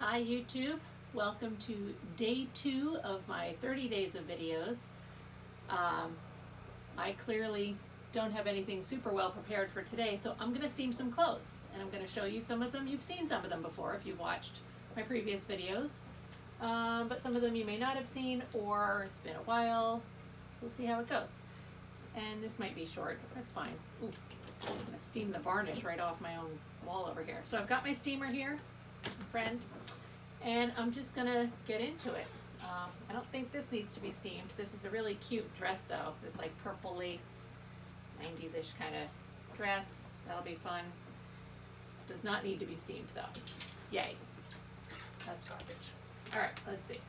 Hi YouTube, welcome to day 2 of my 30 days of videos. I clearly don't have anything super well prepared for today, so I'm going to steam some clothes and I'm going to show you some of them. You've seen some of them before if you've watched my previous videos, but some of them you may not have seen or it's been a while, so we'll see how it goes. And this might be short, that's fine. Ooh, I'm going to steam the varnish right off my own wall over here. So I've got my steamer here, friend. And I'm just gonna get into it. I don't think this needs to be steamed. This is a really cute dress though. This like purple lace, 90s-ish kind of dress. That'll be fun. Does not need to be steamed though. Yay. That's garbage. Alright, let's see.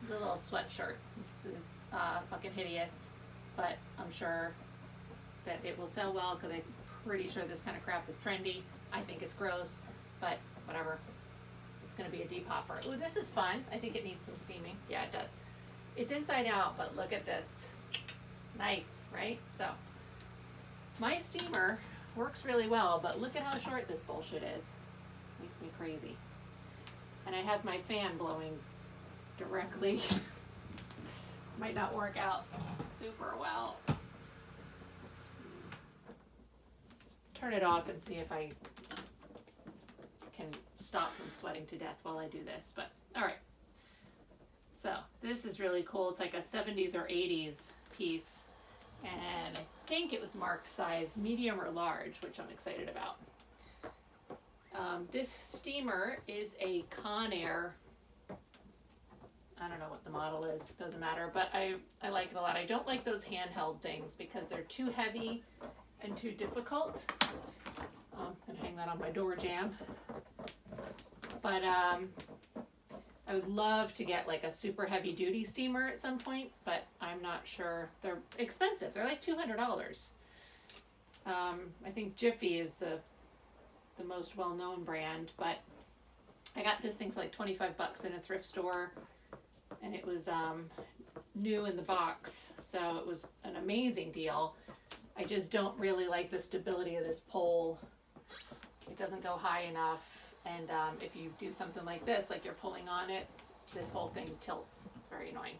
The little sweatshirt. This is fucking hideous, but I'm sure that it will sell well because I'm pretty sure this kind of crap is trendy. I think it's gross, but whatever. Going to be a depupper. Ooh, this is fun. I think it needs some steaming. Yeah, it does. It's inside out, but look at this. Nice, right? So, my steamer works really well, but look at how short this bullshit is. Makes me crazy. And I have my fan blowing directly. Might not work out super well. Turn it off and see if I can stop from sweating to death while I do this, but all right. So this is really cool. It's like a 70s or 80s piece, and I think it was marked size medium or large, which I'm excited about. This steamer is a Conair. I don't know what the model is, doesn't matter, but I like it a lot. I don't like those handheld things because they're too heavy and too difficult. I'm gonna hang that on my door jamb. But I would love to get like a super heavy duty steamer at some point, but I'm not sure. They're expensive. They're like $200. I think Jiffy is the most well-known brand, but I got this thing for like 25 bucks in a thrift store, and it was new in the box, so it was an amazing deal. I just don't really like the stability of this pole. It doesn't go high enough. And if you do something like this, like you're pulling on it, this whole thing tilts. It's very annoying.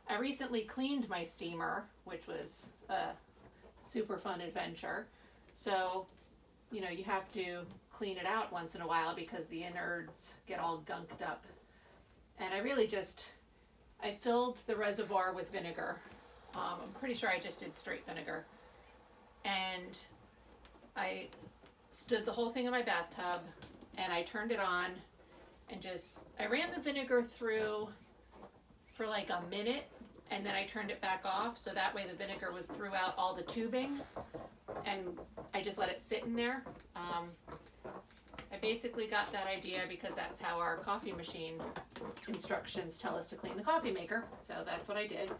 I recently cleaned my steamer, which was a super fun adventure. So, you know, you have to clean it out once in a while because the innards get all gunked up. And I filled the reservoir with vinegar. I'm pretty sure I just did straight vinegar. And I stood the whole thing in my bathtub, and I turned it on and I ran the vinegar through for like a minute, and then I turned it back off so that way the vinegar was throughout all the tubing, and I just let it sit in there. I basically got that idea because that's how our coffee machine instructions tell us to clean the coffee maker, so that's what I did.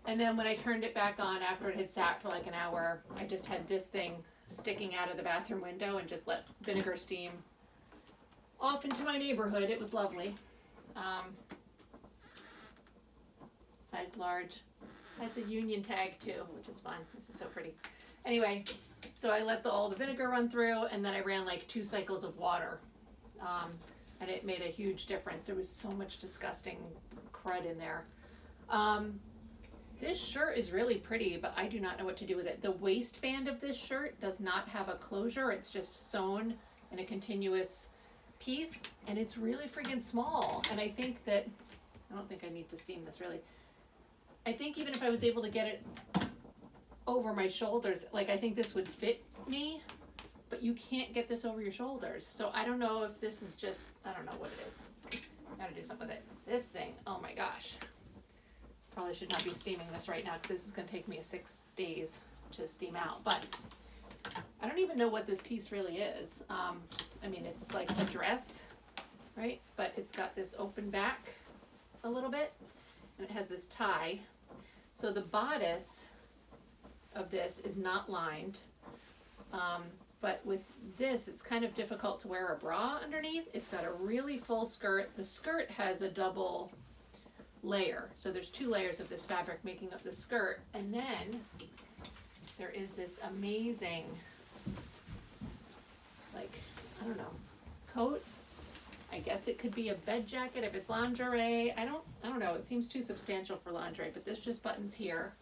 And then when I turned it back on after it had sat for like an hour, I just had this thing sticking out of the bathroom window and just let vinegar steam off into my neighborhood. It was lovely. Size large. Has a union tag too, which is fun. This is so pretty. Anyway, so I let all the vinegar run through, and then I ran like 2 cycles of water. And it made a huge difference. There was so much disgusting crud in there. This shirt is really pretty, but I do not know what to do with it. The waistband of this shirt does not have a closure. It's just sewn in a continuous piece, and it's really freaking small. And I don't think I need to steam this really. I think even if I was able to get it over my shoulders, like I think this would fit me, but you can't get this over your shoulders. So I don't know if this is just, I don't know what it is. Gotta do something with it. This thing, oh my gosh. Probably should not be steaming this right now because this is going to take me 6 days to steam out. But I don't even know what this piece really is. I mean, it's like a dress, right? But it's got this open back a little bit, and it has this tie. So the bodice of this is not lined. But with this, it's kind of difficult to wear a bra underneath. It's got a really full skirt. The skirt has a double layer. So there's 2 layers of this fabric making up the skirt. And then there is this amazing, like, I don't know, coat guess it could be a bed jacket if it's lingerie. I don't know. It seems too substantial for lingerie, but this just buttons here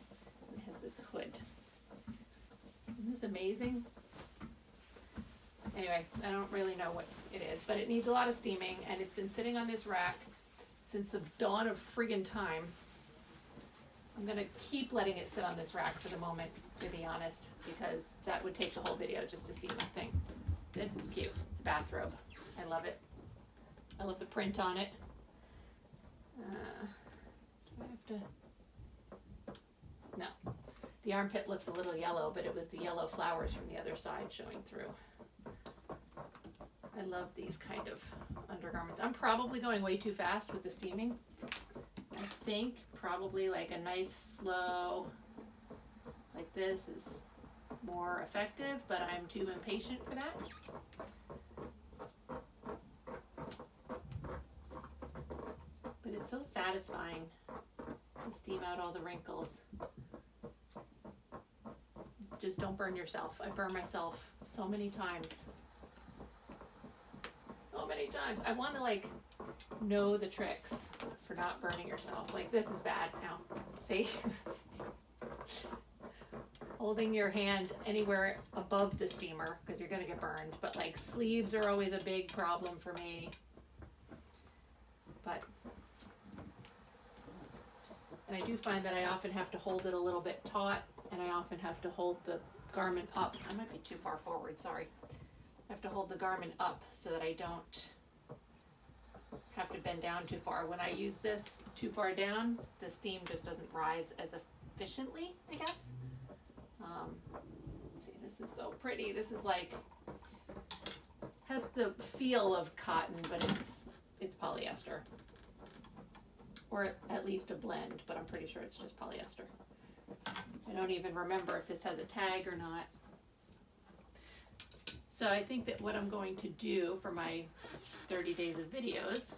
and has this hood. Isn't this amazing? Anyway, I don't really know what it is, but it needs a lot of steaming, and it's been sitting on this rack since the dawn of friggin' time. I'm gonna keep letting it sit on this rack for the moment, to be honest, because that would take the whole video just to steam that thing. This is cute. It's a bathrobe. I love it. I love the print on it. Do I have to? No. The armpit looked a little yellow, but it was the yellow flowers from the other side showing through. I love these kind of undergarments. I'm probably going way too fast with the steaming. I think probably like a nice slow, like this is more effective, but I'm too impatient for that. But it's so satisfying to steam out all the wrinkles. Just don't burn yourself. I burn myself so many times. So many times. I want to like know the tricks for not burning yourself. Like this is bad now. See? Holding your hand anywhere above the steamer because you're going to get burned. But like sleeves are always a big problem for me. But, and I do find that I often have to hold it a little bit taut, and I often have to hold the garment up. I might be too far forward, sorry. I have to hold the garment up so that I don't have to bend down too far. When I use this too far down, the steam just doesn't rise as efficiently, I guess. See, this is so pretty. This is like, has the feel of cotton, but it's polyester. Or at least a blend, but I'm pretty sure it's just polyester. I don't even remember if this has a tag or not. So I think that what I'm going to do for my 30 days of videos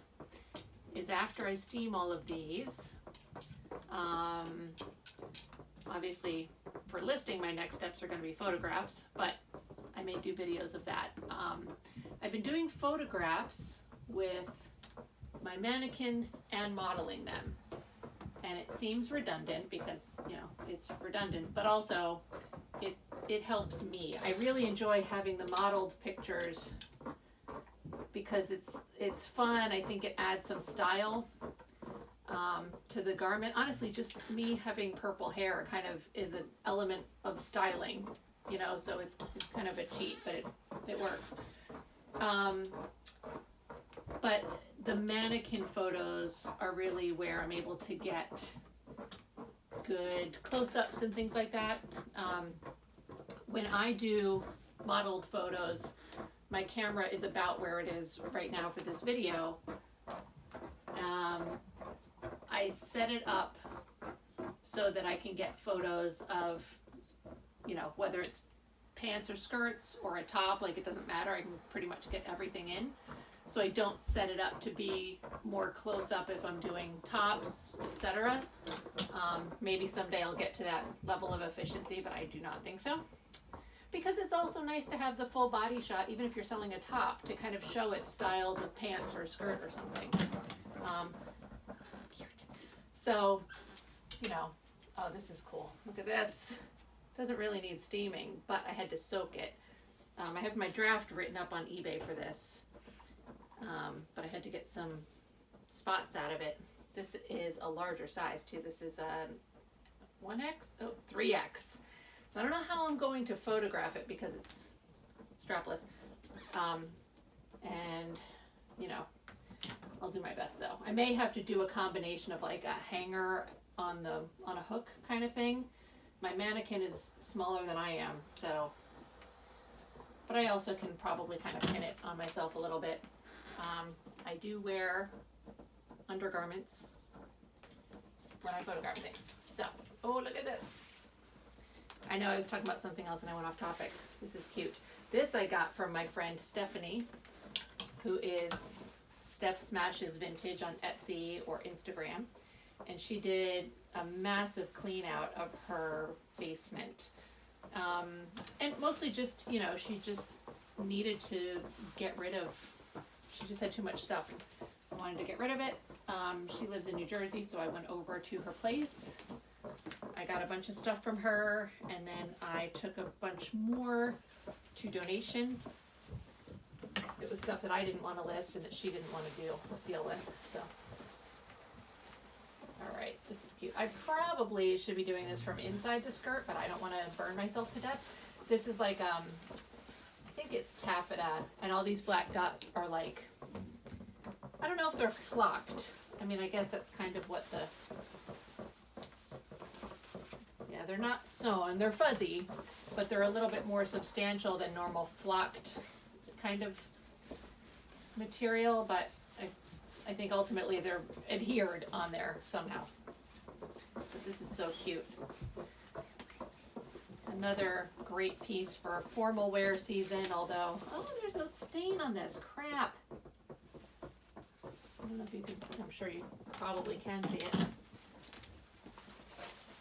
is after I steam all of these, obviously for listing my next steps are going to be photographs, but I may do videos of that. I've been doing photographs with my mannequin and modeling them. And it seems redundant because, you know, it's redundant, but also it helps me. I really enjoy having the modeled pictures because it's fun. I think it adds some style to the garment. Honestly, just me having purple hair kind of is an element of styling, you know, so it's kind of a cheat, but it works. But the mannequin photos are really where I'm able to get good close-ups and things like that. When I do modeled photos, my camera is about where it is right now for this video. I set it up so that I can get photos of, you know, whether it's pants or skirts or a top, like it doesn't matter. I can pretty much get everything in. So I don't set it up to be more close up if I'm doing tops, etc. Maybe someday I'll get to that level of efficiency, but I do not think so. Because it's also nice to have the full body shot, even if you're selling a top, to kind of show it styled with pants or a skirt or something. Cute. So, you know, oh, this is cool. Look at this. Doesn't really need steaming, but I had to soak it. I have my draft written up on eBay for this. But I had to get some spots out of it. This is a larger size too. This is a 1X? Oh, 3X. So I don't know how I'm going to photograph it because it's strapless. And, you know, I'll do my best though. I may have to do a combination of like a hanger on a hook kind of thing. My mannequin is smaller than I am, so, but I also can probably kind of pin it on myself a little bit. I do wear undergarments when I photograph things. So, oh, look at this. I know I was talking about something else and I went off topic. This is cute. This I got from my friend Stephanie, who is Steph Smashes Vintage on Etsy or Instagram. And she did a massive clean out of her basement. And mostly just, you know, she just needed to get rid of she just had too much stuff. I wanted to get rid of it. She lives in New Jersey, so I went over to her place. I got a bunch of stuff from her, and then I took a bunch more to donation. It was stuff that I didn't want to list and that she didn't want to deal with. So, all right, this is cute. I probably should be doing this from inside the skirt, but I don't want to burn myself to death. This is like I think it's taffeta, and all these black dots are like, I don't know if they're flocked. I mean, I guess that's kind of what yeah, they're not sewn, they're fuzzy, but they're a little bit more substantial than normal flocked kind of material, but I think ultimately they're adhered on there somehow. But this is so cute. Another great piece for formal wear season, although, oh, there's a stain on this, crap. I don't know if you can, I'm sure you probably can see it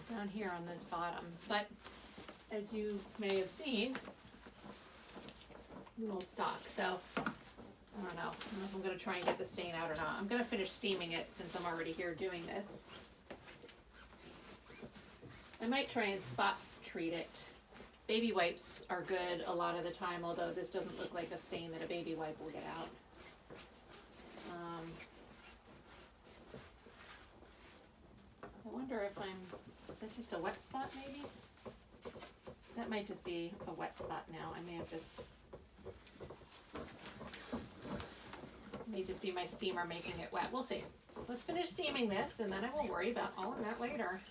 down here on this bottom, but as you may have seen, new old stock, so I don't know if I'm going to try and get the stain out or not. I'm going to finish steaming it since I'm already here doing this. I might try and spot treat it. Baby wipes are good a lot of the time, although this doesn't look like a stain that a baby wipe will get out. I wonder if is that just a wet spot maybe? That might just be a wet spot now. I may have just, may just be my steamer making it wet. We'll see. Let's finish steaming this and then I will worry about all of that later.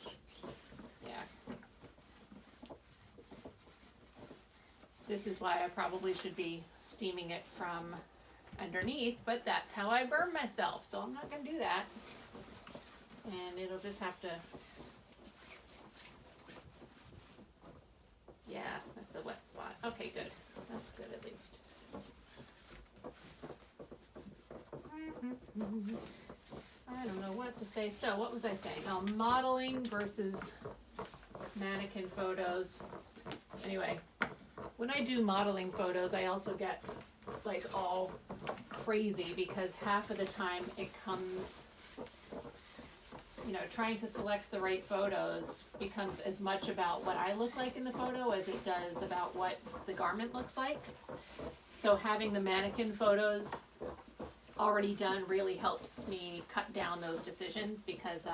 Yeah. This is why I probably should be steaming it from underneath, but that's how I burn myself, so I'm not going to do that. And it'll just have to, yeah, that's a wet spot. Okay, good. That's good at least. I don't know what to say. So what was I saying? Oh, modeling versus mannequin photos. Anyway, when I do modeling photos, I also get like all crazy because half of the time it comes, you know, trying to select the right photos becomes as much about what I look like in the photo as it does about what the garment looks like. So having the mannequin photos already done really helps me cut down those decisions because,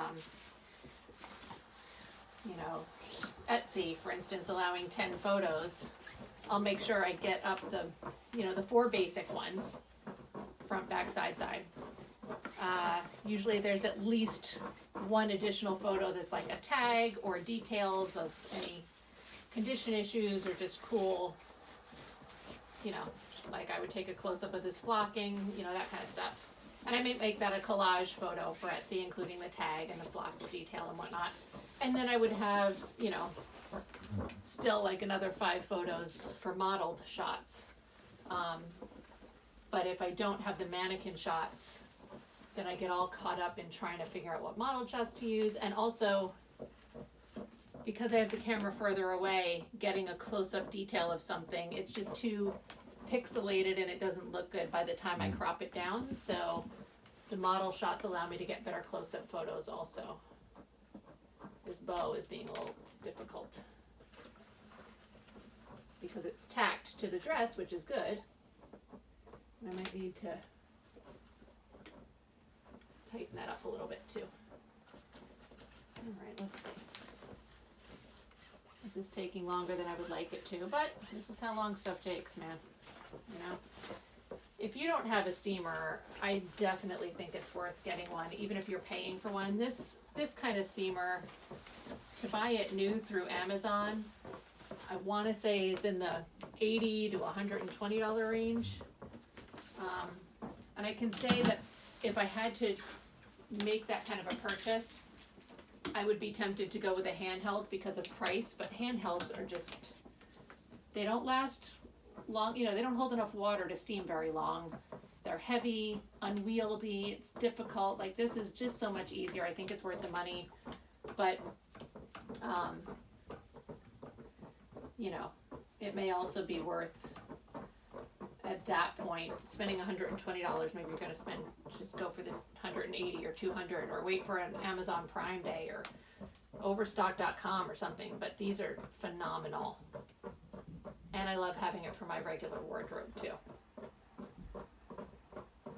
you know, Etsy, for instance, allowing 10 photos, I'll make sure I get up the, you know, the 4 basic ones, front, back, side, side. Usually there's at least one additional photo that's like a tag or details of any condition issues or just cool, you know, like I would take a close-up of this flocking, you know, that kind of stuff. And I may make that a collage photo for Etsy, including the tag and the flocked detail and whatnot. And then I would have, you know, still like another 5 photos for modeled shots. But if I don't have the mannequin shots, then I get all caught up in trying to figure out what model shots to use. And also, because I have the camera further away, getting a close-up detail of something, it's just too pixelated and it doesn't look good by the time I crop it down. So the model shots allow me to get better close-up photos also. This bow is being a little difficult because it's tacked to the dress, which is good. I might need to tighten that up a little bit too. All right, let's see. This is taking longer than I would like it to, but this is how long stuff takes, man. You know, if you don't have a steamer, I definitely think it's worth getting one, even if you're paying for one. This kind of steamer, to buy it new through Amazon, I want to say is in the $80 to $120 range. And I can say that if I had to make that kind of a purchase, I would be tempted to go with a handheld because of price, but handhelds are just, they don't last long, you know, they don't hold enough water to steam very long. They're heavy, unwieldy, it's difficult. Like, this is just so much easier. I think it's worth the money, but, you know, it may also be worth, at that point, spending $120, maybe you're going to just go for the 180 or 200, or wait for an Amazon Prime Day or Overstock.com or something. But these are phenomenal. And I love having it for my regular wardrobe too.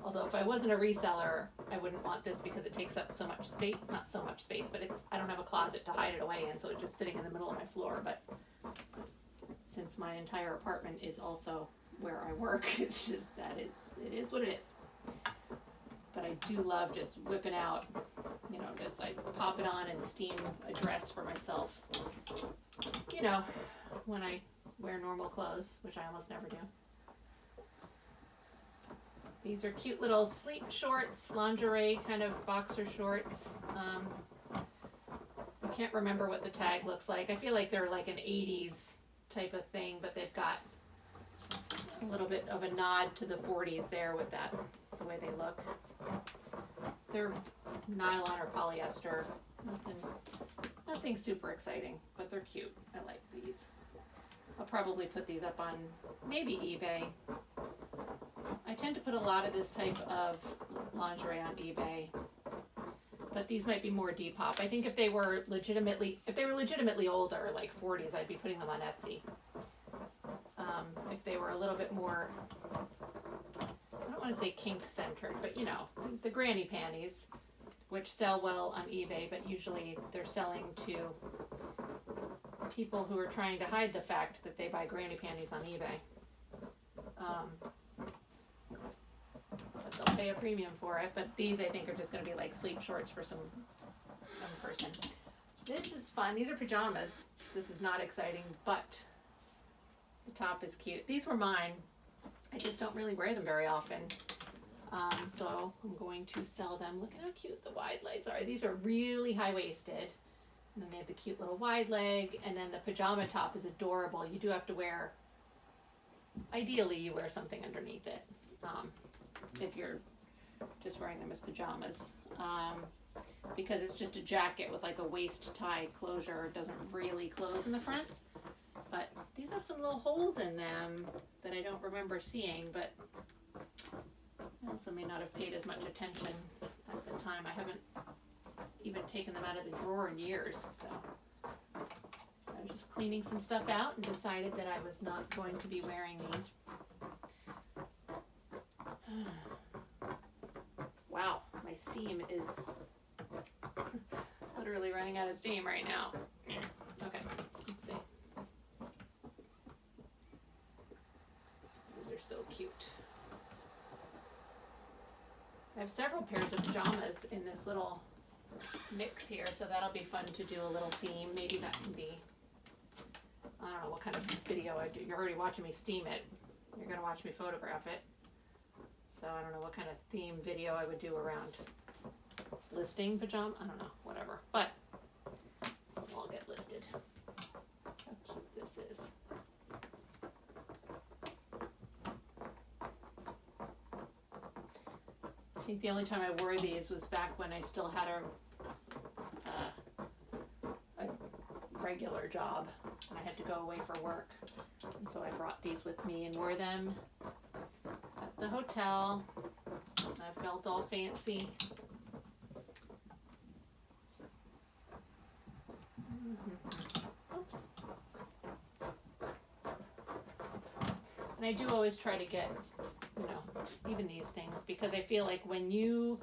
Although if I wasn't a reseller, I wouldn't want this because it takes up so much space. Not so much space, but I don't have a closet to hide it away in, so it's just sitting in the middle of my floor. But since my entire apartment is also where I work, it's just it is what it is. But I do love just whipping out, just I pop it on and steam a dress for myself, when I wear normal clothes, which I almost never do. These are cute little sleep shorts, lingerie kind of boxer shorts. I can't remember what the tag looks like. I feel like they're like an 80s type of thing, but they've got a little bit of a nod to the 40s there with that, the way they look. They're nylon or polyester, nothing super exciting, but they're cute. I like these. I'll probably put these up on maybe eBay. I tend to put a lot of this type of lingerie on eBay, but these might be more Depop. I think if they were legitimately older, like 40s, I'd be putting them on Etsy. If they were a little bit more, I don't want to say kink centered, but the granny panties, which sell well on eBay, but usually they're selling to people who are trying to hide the fact that they buy granny panties on eBay. But they'll pay a premium for it. But these, I think, are just going to be like sleep shorts for some young person. This is fun. These are pajamas. This is not exciting, but the top is cute. These were mine. I just don't really wear them very often. So I'm going to sell them. Look at how cute the wide legs are. These are really high-waisted. And then they have the cute little wide leg. And then the pajama top is adorable. You do have to wear, ideally you wear something underneath it. If you're just wearing them as pajamas. Because it's just a jacket with like a waist tie closure. It doesn't really close in the front. But these have some little holes in them that I don't remember seeing, but I also may not have paid as much attention at the time. I haven't even taken them out of the drawer in years, so I was just cleaning some stuff out and decided that I was not going to be wearing these. Wow, my steam is literally running out of steam right now. Okay, let's see. These are so cute. I have several pairs of pajamas in this little mix here, so that'll be fun to do a little theme. Maybe that can be, I don't know what kind of video I do. You're already watching me steam it. You're going to watch me photograph it. So I don't know what kind of theme video I would do around listing pajama. I don't know, whatever. But it'll all get listed. How cute this is. I think the only time I wore these was back when I still had a regular job and I had to go away for work. And so I brought these with me and wore them at the hotel. I felt all fancy. Oops. And I do always try to get, even these things, because I feel like when you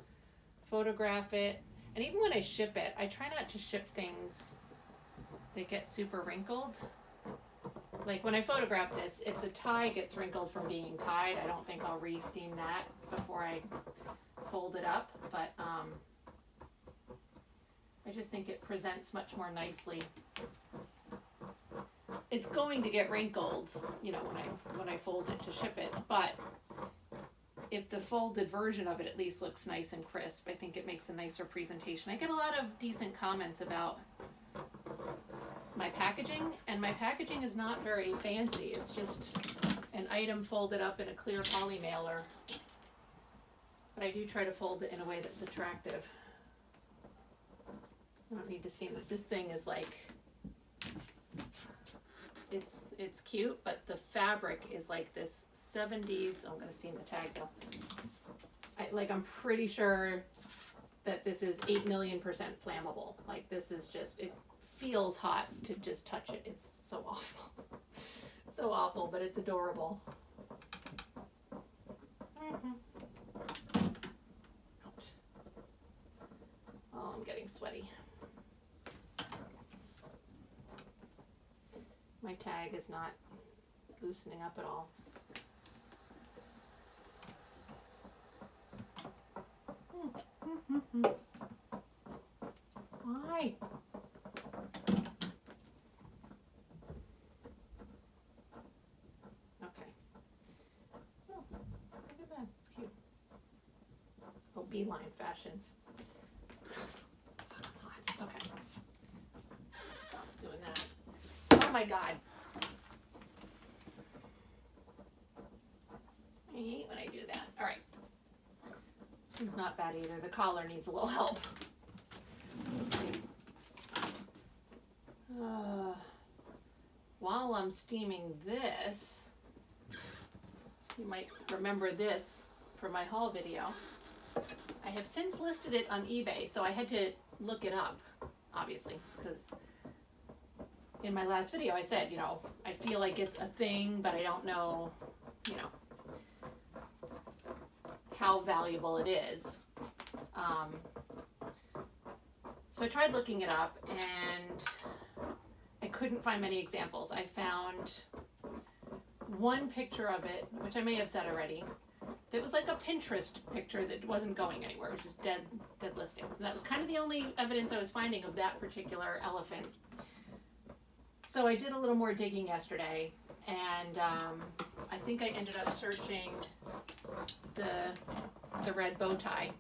photograph it, and even when I ship it, I try not to ship things that get super wrinkled. Like when I photograph this, if the tie gets wrinkled from being tied, I don't think I'll re-steam that before I fold it up, but I just think it presents much more nicely. It's going to get wrinkled, when I fold it to ship it, but if the folded version of it at least looks nice and crisp, I think it makes a nicer presentation. I get a lot of decent comments about my packaging, and my packaging is not very fancy. It's just an item folded up in a clear poly mailer. But I do try to fold it in a way that's attractive. I don't need to steam it. This thing is like, it's cute, but the fabric is like this 70s. Oh, I'm going to steam the tag though. I'm pretty sure that this is 8 million % flammable. Like, this is just, it feels hot to just touch it. It's so awful. So awful, but it's adorable. Ouch. Oh, I'm getting sweaty. My tag is not loosening up at all. Why? Okay. Oh, look at that. It's cute. Oh, beeline fashions. Okay. Stop doing that. Oh my God. I hate when I do that. All right. It's not bad either. The collar needs a little help. Let's see. While I'm steaming this, you might remember this from my haul video. I have since listed it on eBay, so I had to look it up, obviously, because in my last video I said, you know, I feel like it's a thing, but I don't know, you know, how valuable it is. So I tried looking it up and I couldn't find many examples. I found one picture of it, which I may have said already, that was like a Pinterest picture that wasn't going anywhere. It was just dead listings. And that was kind of the only evidence I was finding of that particular elephant. So I did a little more digging yesterday, and I think I ended up searching the red bow tie.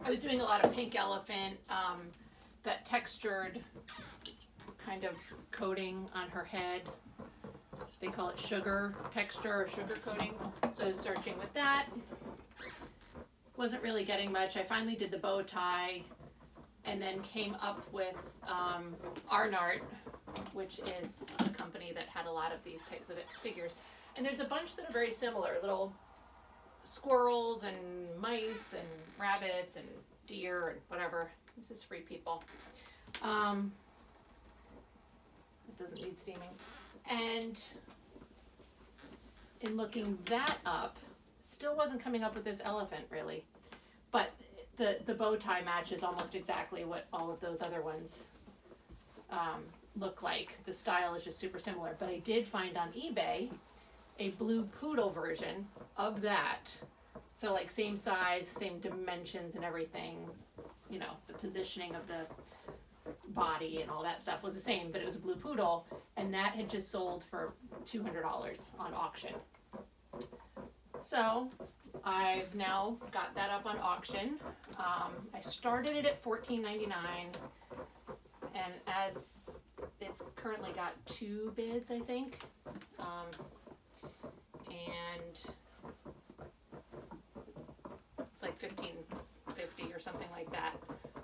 I was doing a lot of pink elephant, that textured kind of coating on her head. They call it sugar texture or sugar coating. So I was searching with that. Wasn't really getting much. I finally did the bow tie and then came up with Arnart, which is a company that had a lot of these types of figures. And there's a bunch that are very similar, little squirrels and mice and rabbits and deer and whatever. This is Free People. It doesn't need steaming. And in looking that up, still wasn't coming up with this elephant really. But the bow tie matches almost exactly what all of those other ones look like. The style is just super similar. But I did find on eBay a blue poodle version of that. So like same size, same dimensions and everything, you know, the positioning of the body and all that stuff was the same, but it was a blue poodle, and that had just sold for $200 on auction. So I've now got that up on auction. I started it at $14.99, and as it's currently got 2 bids, I think, and it's like $15.50 or something like that.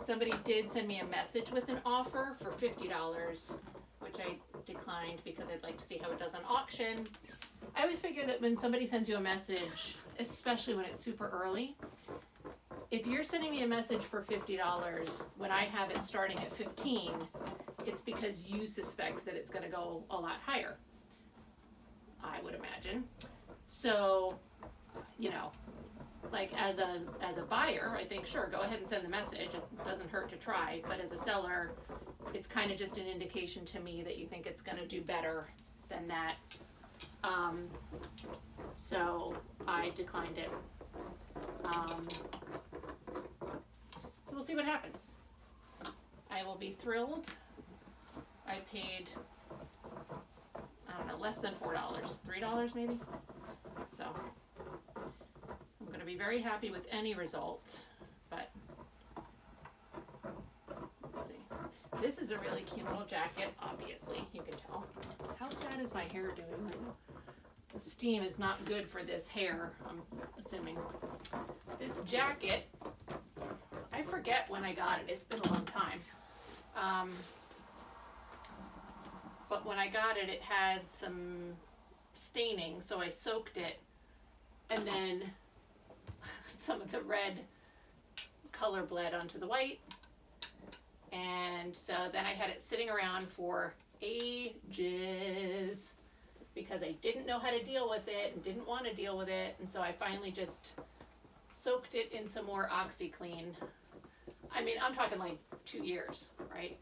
Somebody did send me a message with an offer for $50, which I declined because I'd like to see how it does on auction. I always figure that when somebody sends you a message, especially when it's super early, if you're sending me a message for $50 when I have it starting at $15, it's because you suspect that it's going to go a lot higher, I would imagine. So, you know, like as a buyer, I think, sure, go ahead and send the message. It doesn't hurt to try. But as a seller, it's kind of just an indication to me that you think it's going to do better than that. So I declined it. So we'll see what happens. I will be thrilled. I paid, I don't know, less than $4, $3 maybe. So I'm going to be very happy with any result, but let's see. This is a really cute little jacket, obviously, you can tell. How bad is my hair doing right now? The steam is not good for this hair, I'm assuming. This jacket, I forget when I got it. It's been a long time. But when I got it, it had some staining, so I soaked it, and then some of the red color bled onto the white, and so then I had it sitting around for ages because I didn't know how to deal with it and didn't want to deal with it, and so I finally just soaked it in some more OxyClean. I mean, I'm talking like 2 years, right?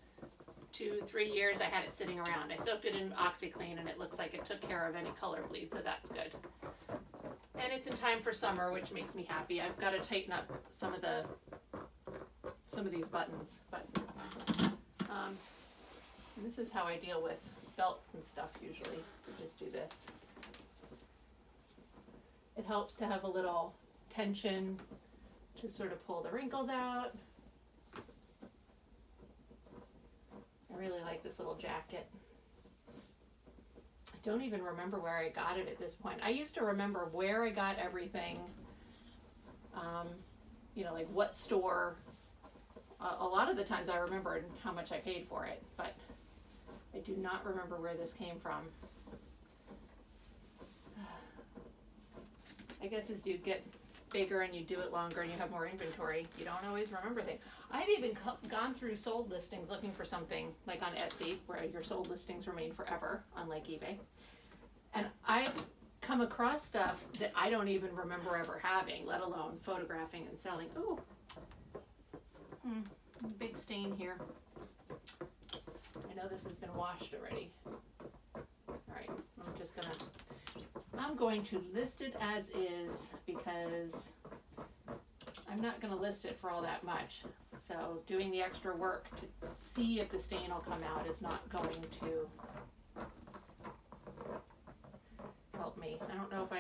2-3 years I had it sitting around. I soaked it in OxyClean and it looks like it took care of any color bleed, so that's good. And it's in time for summer, which makes me happy. I've got to tighten up some of these buttons, but this is how I deal with belts and stuff usually. I just do this. It helps to have a little tension to sort of pull the wrinkles out. I really like this little jacket. I don't even remember where I got it at this point. I used to remember where I got everything, you know, like what store. A lot of the times I remembered how much I paid for it, but I do not remember where this came from. I guess as you get bigger and you do it longer and you have more inventory, you don't always remember things. I've even gone through sold listings looking for something, like on Etsy, where your sold listings remain forever, unlike eBay. And I've come across stuff that I don't even remember ever having, let alone photographing and selling. Ooh, big stain here. I know this has been washed already. All right, I'm going to list it as is because I'm not going to list it for all that much. So doing the extra work to see if the stain will come out is not going to help me. I don't know if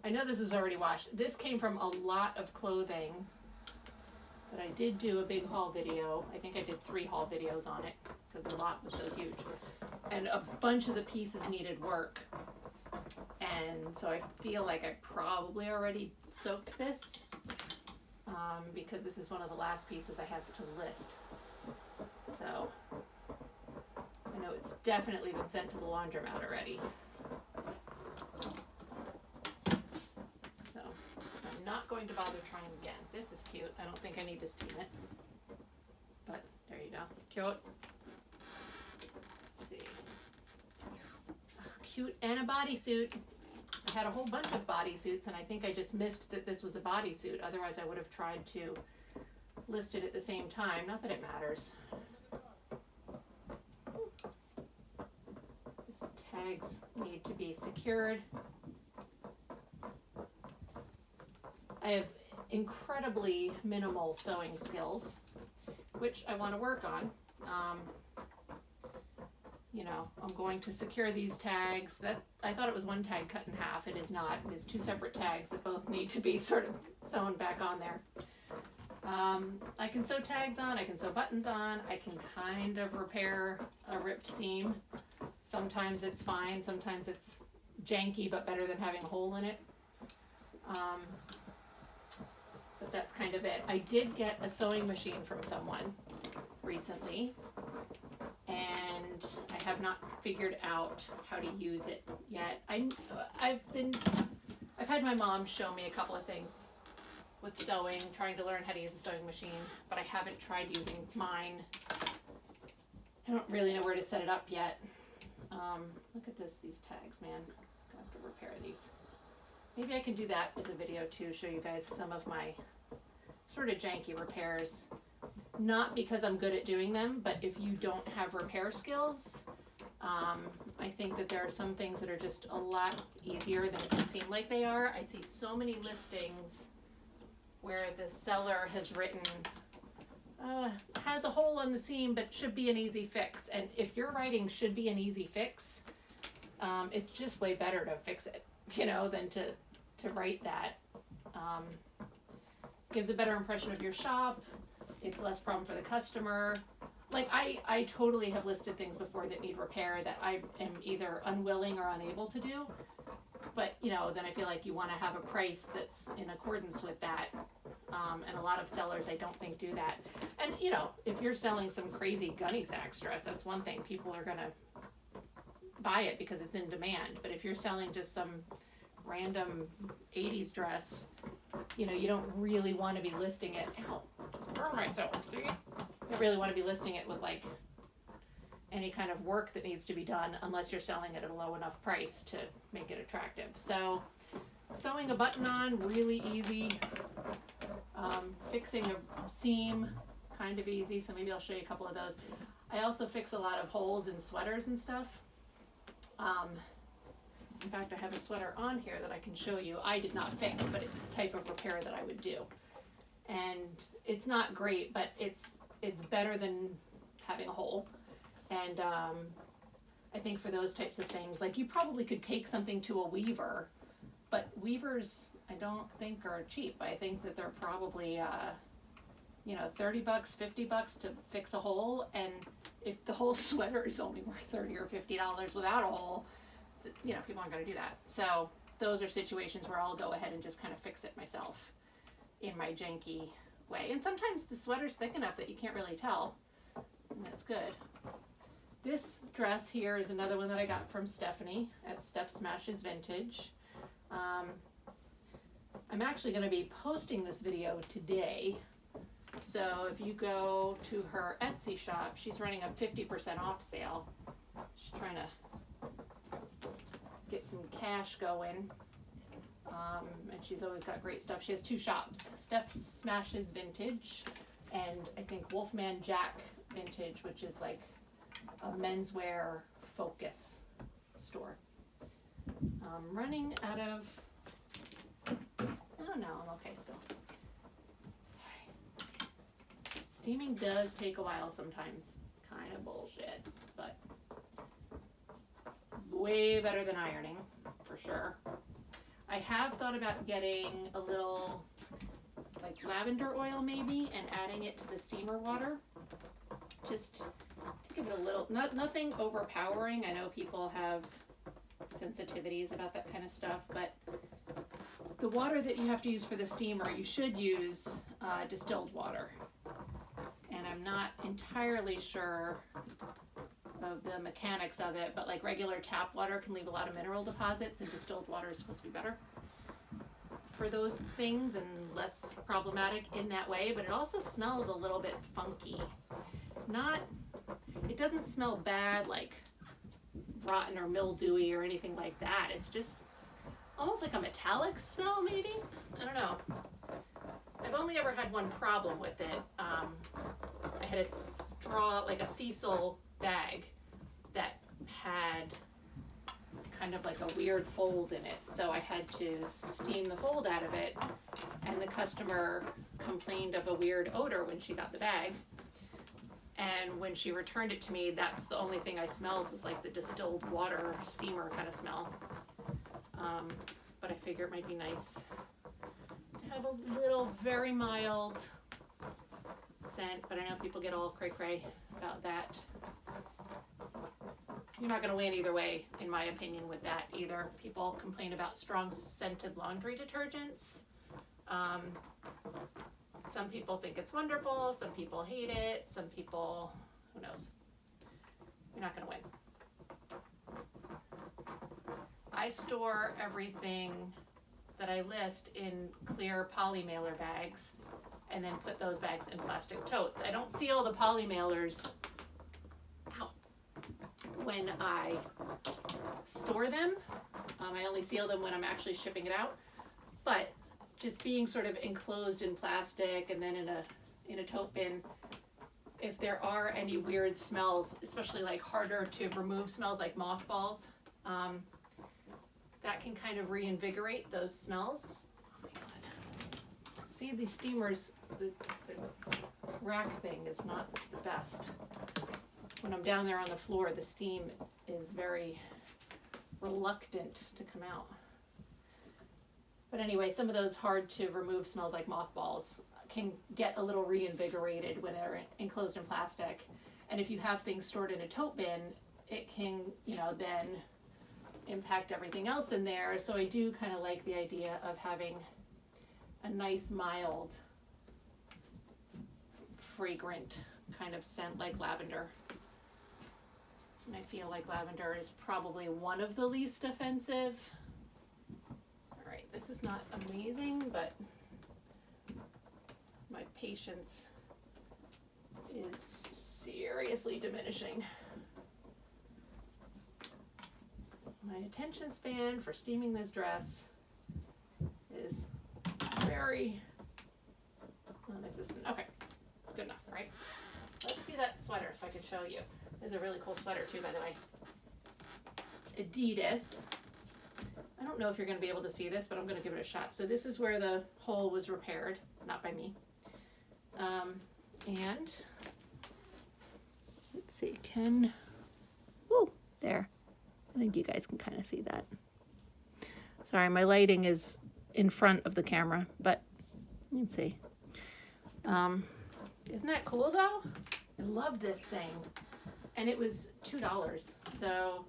I know this was already washed. This came from a lot of clothing, but I did do a big haul video. I think I did 3 haul videos on it because the lot was so huge. And a bunch of the pieces needed work. And so I feel like I probably already soaked this because this is one of the last pieces I had to list. So I know it's definitely been sent to the laundromat already. So I'm not going to bother trying again. This is cute. I don't think I need to steam it. But there you go. Cute. Let's see. Cute and a bodysuit. I had a whole bunch of bodysuits and I think I just missed that this was a bodysuit. Otherwise I would have tried to list it at the same time. Not that it matters. These tags need to be secured. I have incredibly minimal sewing skills, which I want to work on. You know, I'm going to secure these tags. That I thought it was one tag cut in half. It is not. It is 2 separate tags that both need to be sort of sewn back on there. I can sew tags on. I can sew buttons on. I can kind of repair a ripped seam. Sometimes it's fine. Sometimes it's janky, but better than having a hole in it. But that's kind of it. I did get a sewing machine from someone recently, and I have not figured out how to use it yet. I've had my mom show me a couple of things with sewing, trying to learn how to use a sewing machine, but I haven't tried using mine. I don't really know where to set it up yet. Look at these tags, man. I have to repair these. Maybe I can do that as a video too, show you guys some of my sort of janky repairs. Not because I'm good at doing them, but if you don't have repair skills, I think that there are some things that are just a lot easier than it can seem like they are. I see so many listings where the seller has written, has a hole in the seam, but should be an easy fix. And if you're writing should be an easy fix, it's just way better to fix it, you know, than to write that. Gives a better impression of your shop. It's less problem for the customer. Like I totally have listed things before that need repair that I am either unwilling or unable to do. But, you know, then I feel like you want to have a price that's in accordance with that. And a lot of sellers, I don't think, do that. And, you know, if you're selling some crazy gunny sack dress, that's one thing. People are going to buy it because it's in demand. But if you're selling just some random 80s dress, you know, you don't really want to be listing it. Ow, just burn myself, see? You don't really want to be listing it with like any kind of work that needs to be done unless you're selling it at a low enough price to make it attractive. So sewing a button on, really easy. Fixing a seam, kind of easy, so maybe I'll show you a couple of those. I also fix a lot of holes in sweaters and stuff. In fact, I have a sweater on here that I can show you. I did not fix, but it's the type of repair that I would do. And it's not great, but it's better than having a hole. And I think for those types of things, like you probably could take something to a weaver, but weavers I don't think are cheap. I think that they're probably you know, $30, $50 to fix a hole, and if the whole sweater is only worth $30 or $50 without a hole, you know, people aren't going to do that. So those are situations where I'll go ahead and just kind of fix it myself in my janky way. And sometimes the sweater's thick enough that you can't really tell, and that's good. This dress here is another one that I got from Stephanie at Steph Smashes Vintage. I'm actually going to be posting this video today. So if you go to her Etsy shop, she's running a 50% off sale. She's trying to get some cash going. And she's always got great stuff. She has two shops, Steph Smashes Vintage and I think Wolfman Jack Vintage, which is like a menswear focus store. Running out of, oh no, I'm okay still. Steaming does take a while sometimes. It's kind of bullshit, but way better than ironing, for sure. I have thought about getting a little, like lavender oil maybe, and adding it to the steamer water. Just to give it a little, nothing overpowering. I know people have sensitivities about that kind of stuff, but the water that you have to use for the steamer, you should use distilled water. And I'm not entirely sure of the mechanics of it, but like regular tap water can leave a lot of mineral deposits, and distilled water is supposed to be better for those things and less problematic in that way, but it also smells a little bit funky. It doesn't smell bad like rotten or mildewy or anything like that. It's just almost like a metallic smell maybe? I don't know. I've only ever had one problem with it. I had a straw, like a Cecil bag that had kind of like a weird fold in it. So I had to steam the fold out of it, and the customer complained of a weird odor when she got the bag. And when she returned it to me, that's the only thing I smelled was like the distilled water steamer kind of smell. But I figure it might be nice to have a little very mild scent, but I know people get all cray-cray about that. You're not going to win either way, in my opinion, with that either. People complain about strong scented laundry detergents. Some people think it's wonderful, some people hate it, some people, who knows. You're not going to win. I store everything that I list in clear poly mailer bags and then put those bags in plastic totes. I don't seal the poly mailers when I store them. I only seal them when I'm actually shipping it out. But just being sort of enclosed in plastic and then in a tote bin, if there are any weird smells, especially like harder to remove smells like mothballs, that can kind of reinvigorate those smells. Oh my God. See, these steamers, the rack thing is not the best. When I'm down there on the floor, the steam is very reluctant to come out. But anyway, some of those hard to remove smells like mothballs can get a little reinvigorated when they're enclosed in plastic. And if you have things stored in a tote bin, it can, then impact everything else in there. So I do kind of like the idea of having a nice, mild, fragrant kind of scent like lavender. And I feel like lavender is probably one of the least offensive. All right, this is not amazing, but my patience is seriously diminishing. My attention span for steaming this dress is very non-existent. Okay, good enough, right? Let's see that sweater so I can show you. This is a really cool sweater too, by the way. Adidas. I don't know if you're going to be able to see this, but I'm going to give it a shot. So this is where the hole was repaired, not by me. And let's see, there. I think you guys can kind of see that. Sorry, my lighting is in front of the camera, but you can see. Isn't that cool though? I love this thing. And it was $2. So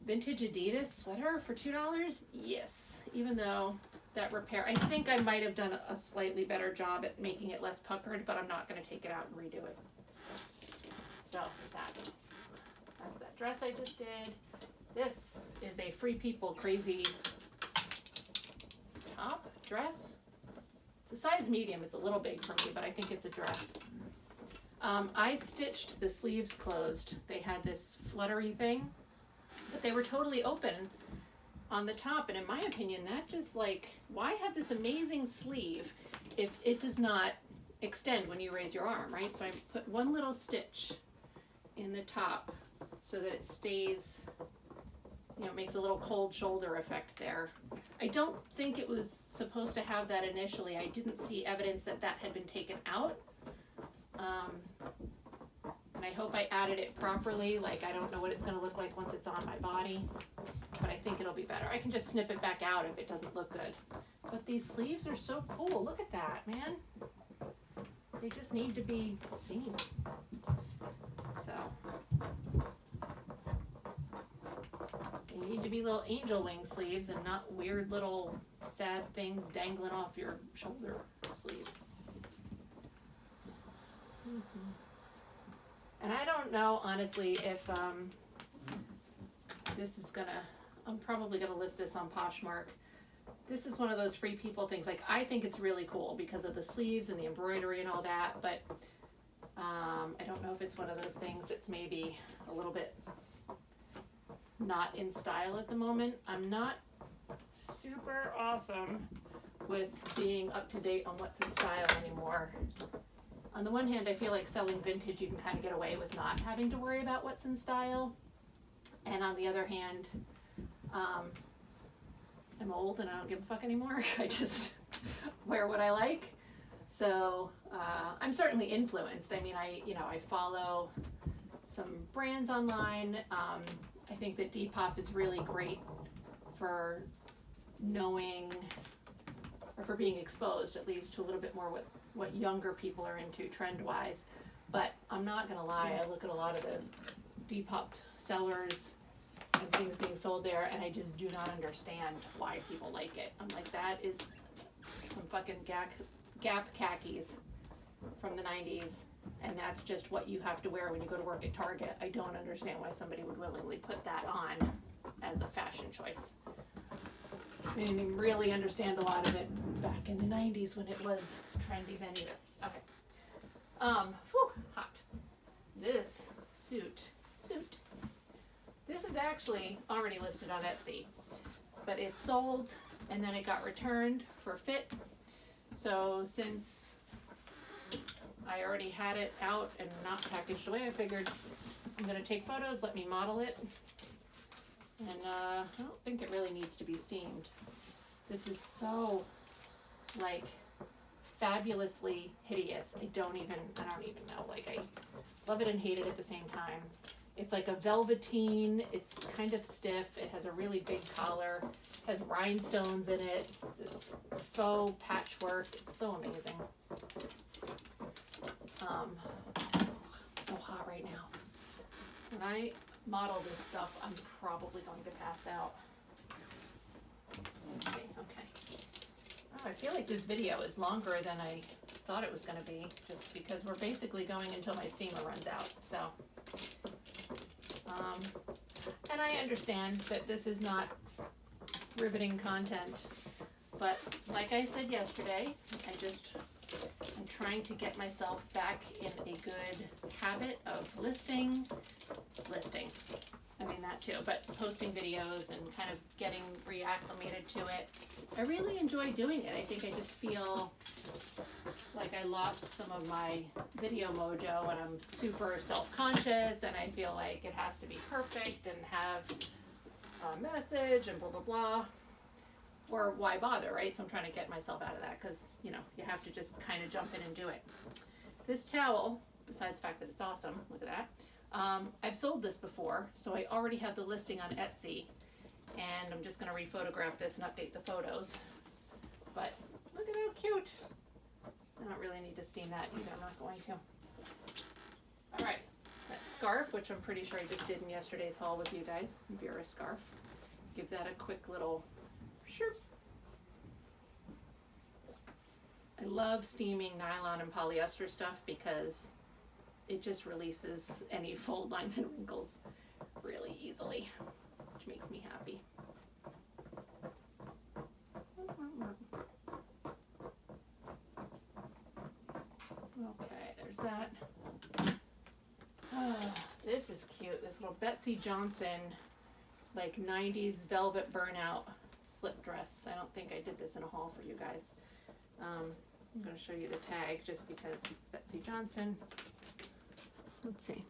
vintage Adidas sweater for $2? Yes. Even though that repair, I think I might have done a slightly better job at making it less puckered, but I'm not going to take it out and redo it. So that's that dress I just did. This is a Free People Crazy top dress. It's a size medium. It's a little big for me, but I think it's a dress. I stitched the sleeves closed. They had this fluttery thing, but they were totally open on the top. And in my opinion, that just like, why have this amazing sleeve if it does not extend when you raise your arm, right? So I put one little stitch in the top so that it stays, you know, makes a little cold shoulder effect there. I don't think it was supposed to have that initially. I didn't see evidence that that had been taken out. And I hope I added it properly. Like, I don't know what it's going to look like once it's on my body, but I think it'll be better. I can just snip it back out if it doesn't look good. But these sleeves are so cool. Look at that, man. They just need to be seen. So they need to be little angel wing sleeves and not weird little sad things dangling off your shoulder sleeves. And I don't know, honestly, if this is gonna, I'm probably gonna list this on Poshmark. This is one of those Free People things. Like, I think it's really cool because of the sleeves and the embroidery and all that, but I don't know if it's one of those things that's maybe a little bit not in style at the moment. I'm not super awesome with being up to date on what's in style anymore. On the one hand, I feel like selling vintage, you can kind of get away with not having to worry about what's in style. And on the other hand, I'm old and I don't give a fuck anymore. I just wear what I like. So I'm certainly influenced. I mean, I follow some brands online. I think that Depop is really great for knowing, or for being exposed at least to a little bit more what younger people are into trend-wise. But I'm not gonna lie, I look at a lot of the Depop sellers and things being sold there, and I just do not understand why people like it. I'm like, that is some fucking Gap khakis from the 90s, and that's just what you have to wear when you go to work at Target. I don't understand why somebody would willingly put that on as a fashion choice. I didn't really understand a lot of it back in the 90s when it was trendy then either. Okay. Hot. This suit. This is actually already listed on Etsy, but it sold and then it got returned for fit. So since I already had it out and not packaged away, I figured I'm gonna take photos, let me model it. And I don't think it really needs to be steamed. This is so, like, fabulously hideous. I don't even know. Like, I love it and hate it at the same time. It's like a velveteen. It's kind of stiff. It has a really big collar. Has rhinestones in it. It's faux patchwork. It's so amazing. So hot right now. When I model this stuff, I'm probably going to pass out. Let's see, okay. Oh, I feel like this video is longer than I thought it was going to be, just because we're basically going until my steamer runs out. So And I understand that this is not riveting content, but like I said yesterday, I'm trying to get myself back in a good habit of listing, I mean that too, but posting videos and kind of getting reacclimated to it. I really enjoy doing it. I think I just feel like I lost some of my video mojo and I'm super self-conscious and I feel like it has to be perfect and have a message and blah, blah, blah. Or why bother, right? So I'm trying to get myself out of that because, you know, you have to just kind of jump in and do it. This towel, besides the fact that it's awesome, look at that. I've sold this before, so I already have the listing on Etsy. And I'm just going to rephotograph this and update the photos. But look at how cute. I don't really need to steam that either. I'm not going to. All right. That scarf, which I'm pretty sure I just did in yesterday's haul with you guys. Vera scarf. Give that a quick little sure. I love steaming nylon and polyester stuff because it just releases any fold lines and wrinkles really easily, which makes me happy. Okay, there's that. Oh, this is cute. This little Betsy Johnson, like 90s velvet burnout slip dress. I don't think I did this in a haul for you guys. I'm going to show you the tag just because it's Betsy Johnson. Let's see.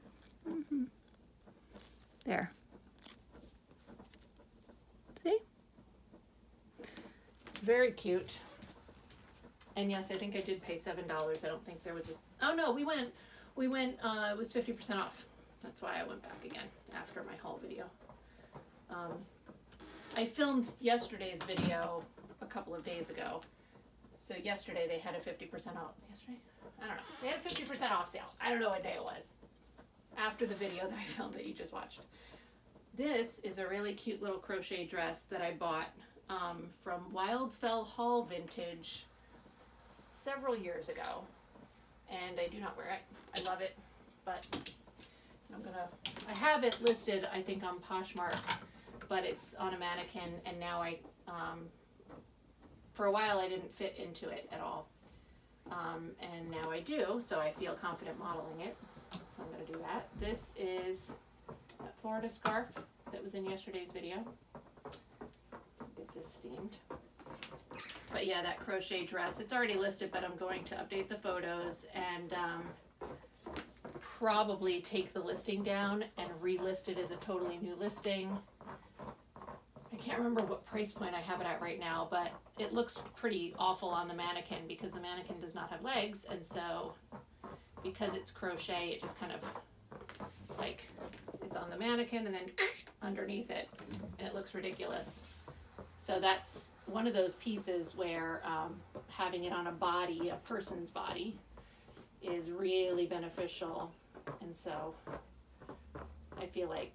There. See? Very cute. And yes, I think I did pay $7. I don't think there was a... Oh no, we went, it was 50% off. That's why I went back again after my haul video. I filmed yesterday's video a couple of days ago. So yesterday they had a 50% off. Yesterday? I don't know. They had a 50% off sale. I don't know what day it was. After the video that I filmed that you just watched. This is a really cute little crochet dress that I bought from Wildfell Hall Vintage several years ago. And I do not wear it. I love it. But I have it listed, I think, on Poshmark. But it's on a mannequin, and now for a while I didn't fit into it at all. And now I do, so I feel confident modeling it. So I'm going to do that. This is that Florida scarf that was in yesterday's video. Get this steamed. But yeah, that crochet dress, it's already listed, but I'm going to update the photos and probably take the listing down and relist it as a totally new listing. I can't remember what price point I have it at right now, but it looks pretty awful on the mannequin because the mannequin does not have legs, and so because it's crochet, it just kind of like it's on the mannequin and then underneath it, and it looks ridiculous. So that's one of those pieces where having it on a body, a person's body, is really beneficial, and so I feel like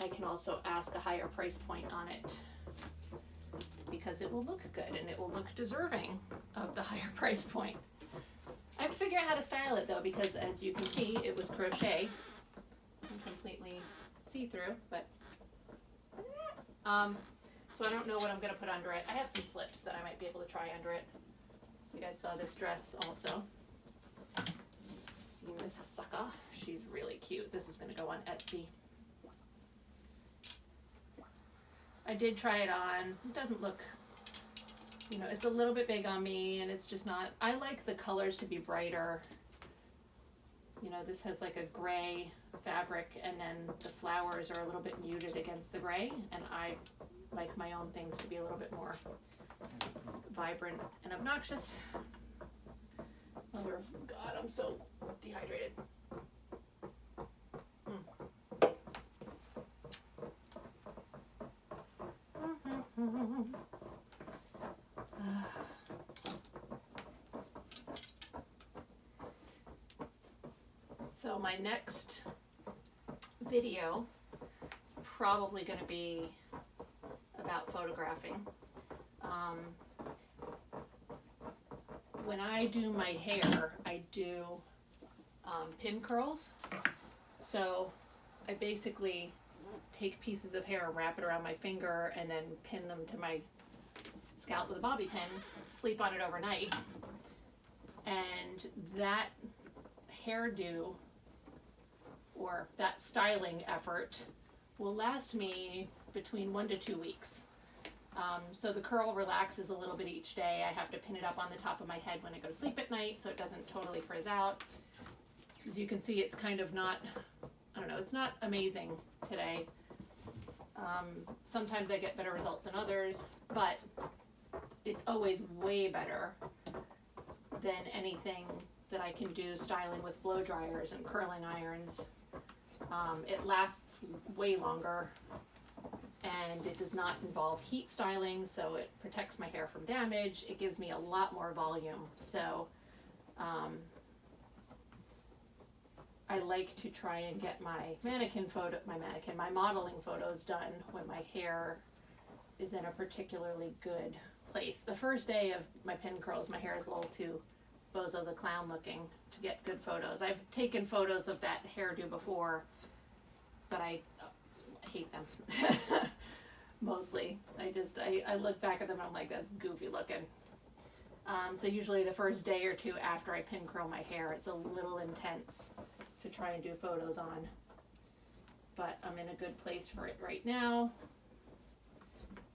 I can also ask a higher price point on it because it will look good and it will look deserving of the higher price point. I have to figure out how to style it though, because as you can see, it was crochet and completely see-through, but so I don't know what I'm going to put under it. I have some slips that I might be able to try under it. You guys saw this dress also. See this sucker? She's really cute. This is going to go on Etsy. I did try it on. It doesn't look, you know, it's a little bit big on me, and it's just not, I like the colors to be brighter. You know, this has like a gray fabric, and then the flowers are a little bit muted against the gray, and I like my own things to be a little bit more vibrant and obnoxious. Oh God, I'm so dehydrated. So my next video is probably going to be about photographing. When I do my hair, I do pin curls. So I basically take pieces of hair, wrap it around my finger, and then pin them to my scalp with a bobby pin, sleep on it overnight, and that hairdo or that styling effort will last me between 1 to 2 weeks. So the curl relaxes a little bit each day. I have to pin it up on the top of my head when I go to sleep at night so it doesn't totally frizz out. As you can see, it's kind of not, I don't know, it's not amazing today. Sometimes I get better results than others, but it's always way better than anything that I can do styling with blow dryers and curling irons. It lasts way longer, and it does not involve heat styling, so it protects my hair from damage. It gives me a lot more volume. So I like to try and get my my modeling photos done when my hair is in a particularly good place. The first day of my pin curls, my hair is a little too Bozo the Clown looking to get good photos. I've taken photos of that hairdo before, but I hate them. Mostly. I look back at them and I'm like, that's goofy looking. So usually the first day or two after I pin curl my hair, it's a little intense to try and do photos on. But I'm in a good place for it right now.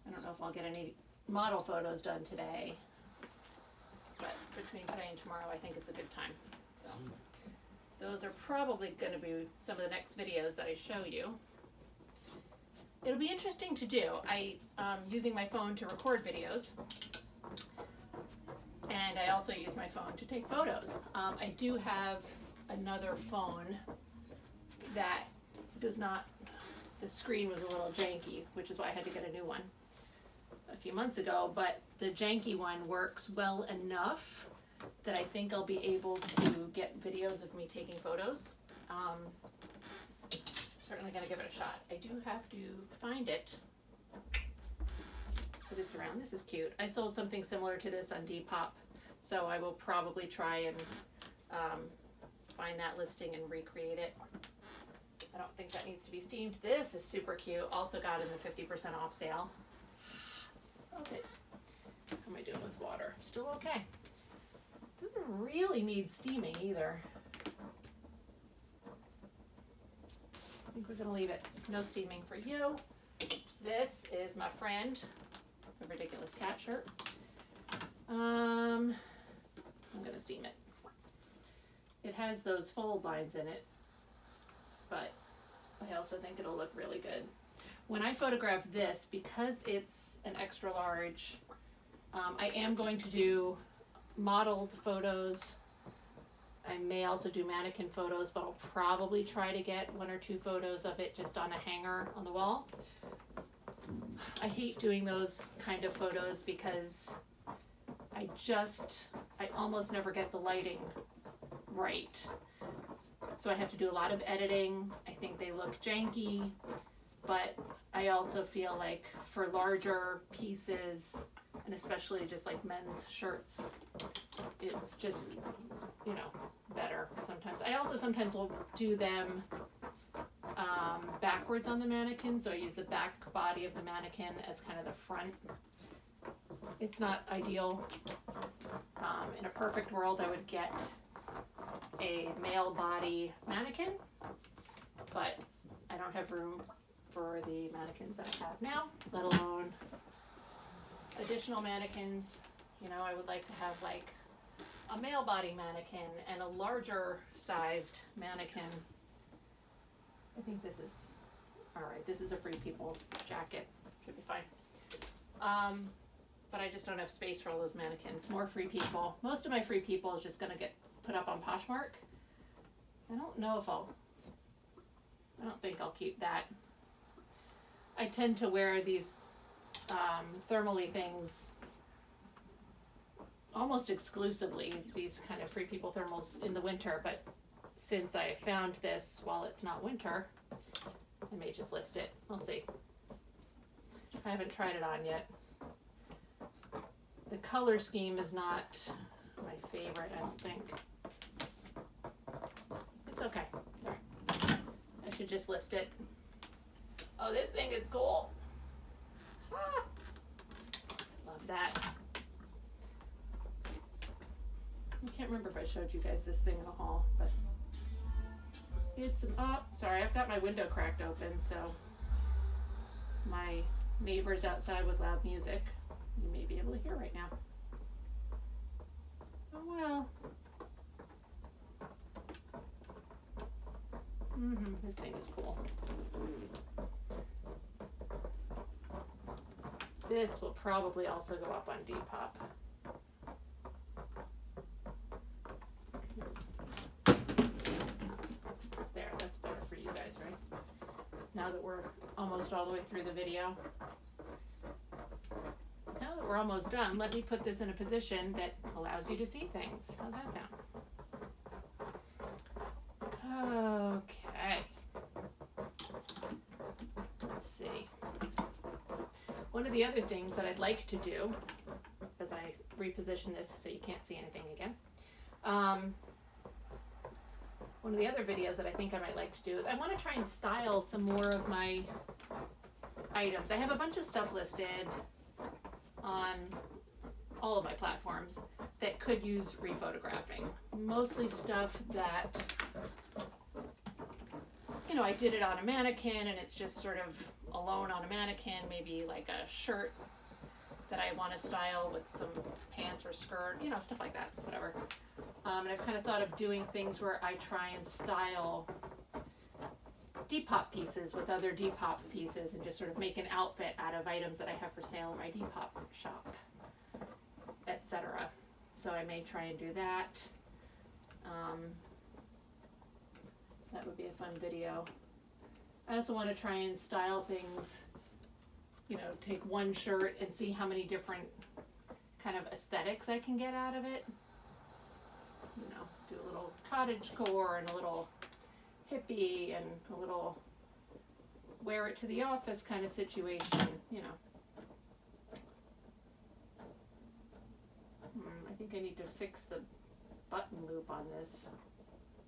I don't know if I'll get any model photos done today, but between today and tomorrow I think it's a good time. So those are probably going to be some of the next videos that I show you. It'll be interesting to do. I'm using my phone to record videos, and I also use my phone to take photos. I do have another phone that does not, the screen was a little janky, which is why I had to get a new one a few months ago, but the janky one works well enough that I think I'll be able to get videos of me taking photos. Certainly gonna give it a shot. I do have to find it, but it's around. This is cute. I sold something similar to this on Depop, so I will probably try and find that listing and recreate it. I don't think that needs to be steamed. This is super cute. Also got in the 50% off sale. Okay. How am I doing with water? Still okay. Doesn't really need steaming either. I think we're gonna leave it. No steaming for you. This is my friend, a ridiculous cat shirt. I'm gonna steam it. It has those fold lines in it, but I also think it'll look really good. When I photograph this, because it's an extra large, I am going to do modeled photos. I may also do mannequin photos, but I'll probably try to get 1 or 2 photos of it just on a hanger on the wall. I hate doing those kind of photos because I almost never get the lighting right. So I have to do a lot of editing. I think they look janky, but I also feel like for larger pieces, and especially just like men's shirts, it's just, you know, better sometimes. I also sometimes will do them backwards on the mannequin, so I use the back body of the mannequin as kind of the front. It's not ideal. In a perfect world, I would get a male body mannequin, but I don't have room for the mannequins that I have now, let alone additional mannequins. You know, I would like to have like a male body mannequin and a larger sized mannequin. I think this is all right. This is a Free People jacket. Should be fine. But I just don't have space for all those mannequins. More Free People. Most of my Free People is just going to get put up on Poshmark. I don't know if I don't think I'll keep that. I tend to wear these thermally things almost exclusively, these kind of Free People thermals in the winter, but since I found this while it's not winter, I may just list it. We'll see. I haven't tried it on yet. The color scheme is not my favorite, I don't think. It's okay. All right. I should just list it. Oh, this thing is cool. Ah, love that. I can't remember if I showed you guys this thing in the haul, but it's an, oh, sorry, I've got my window cracked open, so my neighbor's outside with loud music. You may be able to hear right now. Oh well. This thing is cool. This will probably also go up on Depop. There, that's better for you guys, right? Now that we're almost all the way through the video. Now that we're almost done, let me put this in a position that allows you to see things. How's that sound? Okay. Let's see. One of the other things that I'd like to do, as I reposition this so you can't see anything again, one of the other videos that I think I might like to do is I want to try and style some more of my items. I have a bunch of stuff listed on all of my platforms that could use rephotographing. Mostly stuff that, you know, I did it on a mannequin and it's just sort of alone on a mannequin, maybe like a shirt that I want to style with some pants or skirt, you know, stuff like that, whatever. And I've kind of thought of doing things where I try and style Depop pieces with other Depop pieces and just sort of make an outfit out of items that I have for sale in my Depop shop, etc. So I may try and do that. That would be a fun video. I also want to try and style things, you know, take one shirt and see how many different kind of aesthetics I can get out of it. You know, do a little cottagecore and a little hippie and a little wear it to the office kind of situation, you know. I think I need to fix the button loop on this.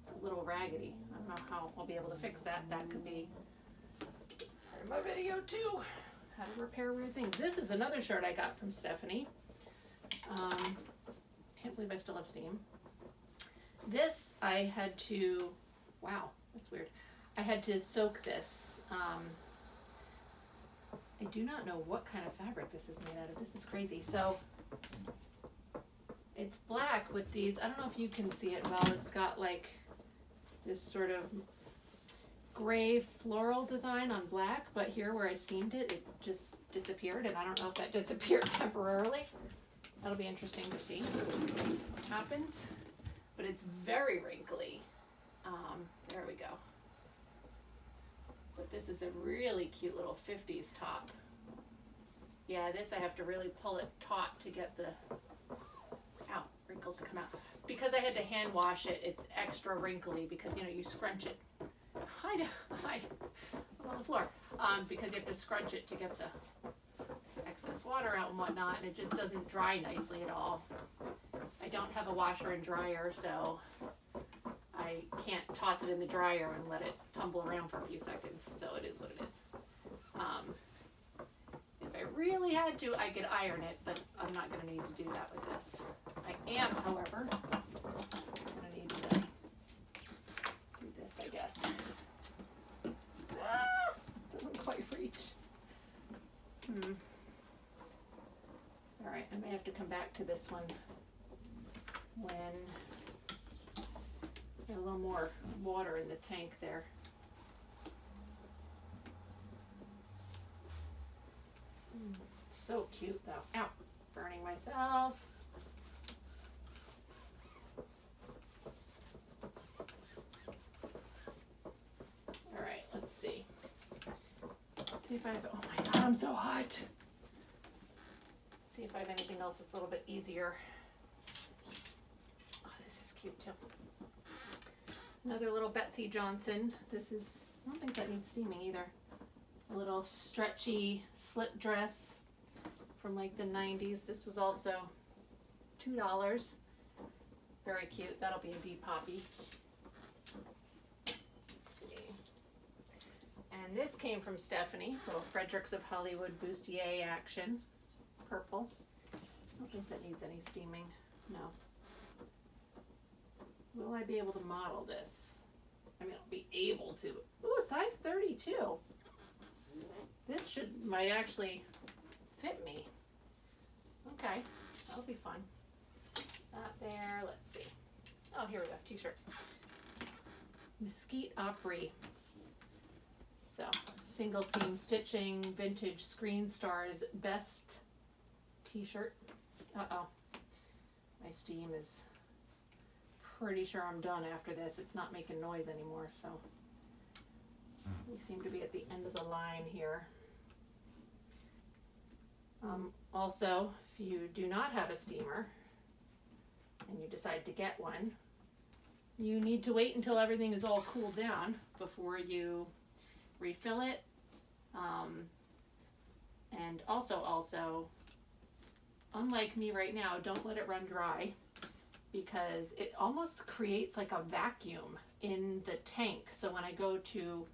It's a little raggedy. I don't know how I'll be able to fix that. That could be part of my video too. How to repair weird things. This is another shirt I got from Stephanie. Can't believe I still have Steam. This I had to, wow, that's weird. I had to soak this. I do not know what kind of fabric this is made out of. This is crazy. So it's black with these, I don't know if you can see it well, it's got like this sort of gray floral design on black, but here where I steamed it, it just disappeared, and I don't know if that disappeared temporarily. That'll be interesting to see what happens. But it's very wrinkly. There we go. But this is a really cute little 50s top. Yeah, this I have to really pull it taut to get the wrinkles to come out. Because I had to hand wash it, it's extra wrinkly because, you know, you scrunch it. I'm on the floor. Because you have to scrunch it to get the excess water out and whatnot, and it just doesn't dry nicely at all. I don't have a washer and dryer, so I can't toss it in the dryer and let it tumble around for a few seconds, so it is what it is. If I really had to, I could iron it, but I'm not going to need to do that with this. I am, however, going to need to do this, I guess. Ah, doesn't quite reach. Alright, I may have to come back to this one when there's a little more water in the tank there. So cute though. Ow, burning myself. Alright, let's see. Let's see if I have, oh my god, I'm so hot. See if I have anything else that's a little bit easier. Oh, this is cute too. Another little Betsy Johnson. This is, I don't think that needs steaming either. A little stretchy slip dress from like the 90s. This was also $2. Very cute. That'll be a Depop-y. Let's see. And this came from Stephanie, little Fredericks of Hollywood bustier action, purple. I don't think that needs any steaming, no. Will I be able to model this? I mean, I'll be able to. Ooh, size 32. This might actually fit me. Okay, that'll be fun. That there, let's see. Oh, here we go, t-shirt. Mesquite Opry. So, single seam stitching, vintage Screen Stars best t-shirt. Uh-oh. My steam is pretty sure I'm done after this. It's not making noise anymore, so we seem to be at the end of the line here. Also, if you do not have a steamer and you decide to get one, you need to wait until everything is all cooled down before you refill it. And also, unlike me right now, don't let it run dry, because it almost creates like a vacuum in the tank. So when I go to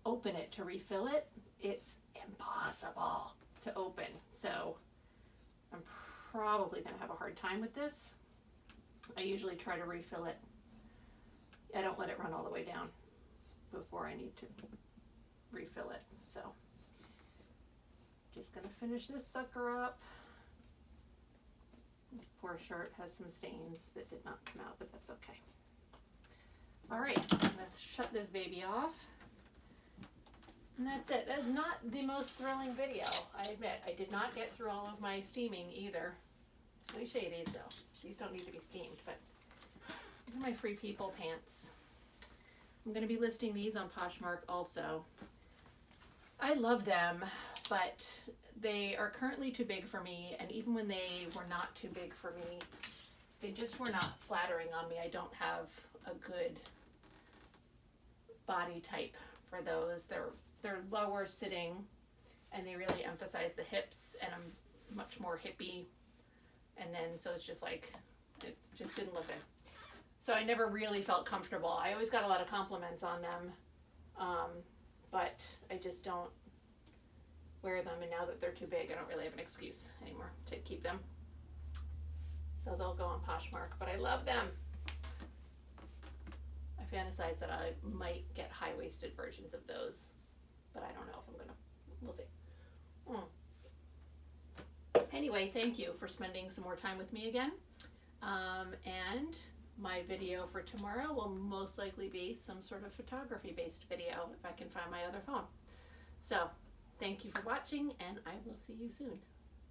open it to refill it, it's impossible to open. So I'm probably gonna have a hard time with this. I usually try to refill it. I don't let it run all the way down before I need to refill it. So just gonna finish this sucker up. This poor shirt has some stains that did not come out, but that's okay. All right, let's shut this baby off. And that's it. That's not the most thrilling video, I admit. I did not get through all of my steaming either. Let me show you these though. These don't need to be steamed, but these are my Free People pants. I'm going to be listing these on Poshmark also. I love them, but they are currently too big for me, and even when they were not too big for me, they just were not flattering on me. I don't have a good body type for those. They're lower sitting, and they really emphasize the hips, and I'm much more hippie, and then so it's just like, it just didn't look good. So I never really felt comfortable. I always got a lot of compliments on them, but I just don't wear them, and now that they're too big, I don't really have an excuse anymore to keep them. So they'll go on Poshmark, but I love them. I fantasize that I might get high-waisted versions of those, but I don't know if I'm gonna, we'll see. Anyway, thank you for spending some more time with me again. And my video for tomorrow will most likely be some sort of photography-based video if I can find my other phone. So, thank you for watching, and I will see you soon.